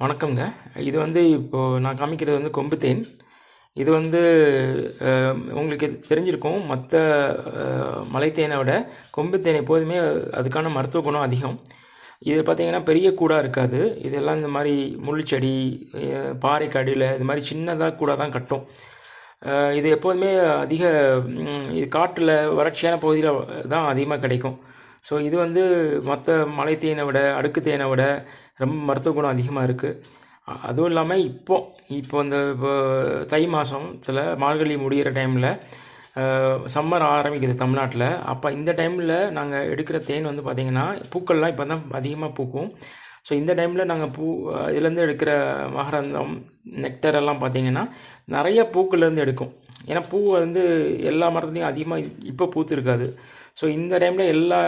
வணக்கம்ங்க. இது இப்போது நான் காமிக்கிறது கொம்பு தேன். இது உங்களுக்கு தெரிஞ்சிருக்கும். மற்ற மலைத்தேனை விட கொம்பு தேன் எப்போதுமே அதுக்கான மருத்துவ குணம் அதிகம். இது பார்த்திங்கன்னா பெரிய கூடாக இருக்காது. இதெல்லாம் இந்த மாதிரி முள்ளுச்செடி, பாறைக்கு அடியில் இது மாதிரி சின்னதாக கூட தான் கட்டும். இது எப்போதுமே அதிக இது காட்டில் வறட்சியான பகுதியில் தான் அதிகமாக கிடைக்கும். ஸோ இது மற்ற மலை தேனை விட, அடுக்கு தேனை விட ரொம்ப மருத்துவ குணம் அதிகமாக இருக்குது. அதுவும் இல்லாமல் இப்போ இப்போ தை மாதத்தில் மார்கழி முடிகிற டைமில் சம்மர் ஆரம்பிக்குது தமிழ்நாட்டில். அப்போ இந்த டைமில் நாங்கள் எடுக்கிற தேன் பார்த்திங்கன்னா பூக்கள்லாம் இப்போ தான் அதிகமாக பூக்கும். ஸோ இந்த டைமில் நாங்கள் இதுலேருந்து எடுக்கிற மகரந்தம், நெக்டர் எல்லாம் பார்த்திங்கன்னா நிறைய பூக்கள்லேருந்து எடுக்கும். ஏன்னா பூ எல்லா மரத்துலேயும் அதிகமாக இப்போ பூத்துருக்காது. ஸோ இந்த டைமில் எல்லா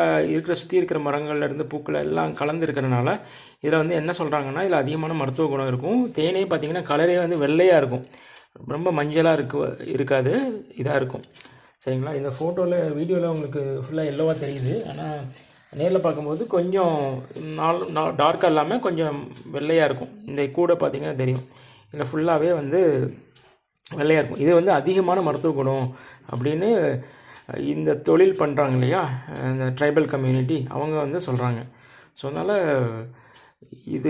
சுற்றி இருக்கிற மரங்கள்லேருந்து பூக்கள் எல்லாம் கலந்து இருக்கிறனால இதில் என்ன சொல்கிறாங்கன்னா இதில் அதிகமான மருத்துவ குணம் இருக்கும். தேனே பார்த்திங்கன்னா கலரே வெள்ளையாக இருக்கும், ரொம்ப மஞ்சளாக இருக்காது, இதாக இருக்கும். சரிங்களா? இந்த ஃபோட்டோவில் வீடியோவில் உங்களுக்கு ஃபுல்லாக எல்லோவாக தெரியுது. ஆனால் நேரில் பார்க்கும்போது கொஞ்சம் டார்க்காக இல்லாமல் கொஞ்சம் வெள்ளையாக இருக்கும். இந்த கூடை பார்த்திங்கன்னா தெரியும், இதில் ஃபுல்லாகவே வெள்ளையாக இருக்கும். இது அதிகமான மருத்துவ குணம் அப்படின்னு இந்த தொழில் பண்ணுறாங்க இல்லையா, இந்த ட்ரைபல் கம்யூனிட்டி அவங்க சொல்கிறாங்க. ஸோ அதனால் இது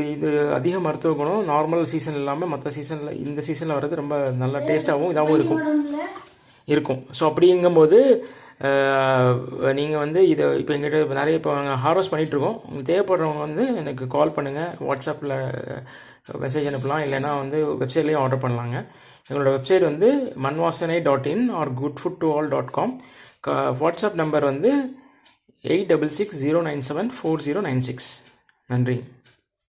அதிக மருத்துவ குணம். நார்மல் சீசன் இல்லாமல் மற்ற சீசனில், இந்த சீசனில் வர்றது ரொம்ப நல்ல டேஸ்ட்டாகவும் இதாகவும் இருக்கும். ஸோ அப்படிங்கும்போது நீங்கள் இதை இப்போ எங்கிட்ட நிறைய இப்போ நாங்கள் ஹார்வெஸ்ட் பண்ணிகிட்ருக்கோம். உங்களுக்கு தேவைப்படுறவங்க எனக்கு கால் பண்ணுங்கள், வாட்ஸ்அப்பில் மெசேஜ் அனுப்பலாம், இல்லைனா வெப்சைட்லேயும் ஆர்டர் பண்ணலாங்க. எங்களோட website manvasanai.in or goodfoodtoall.com. WhatsApp number 8660974096. நன்றி.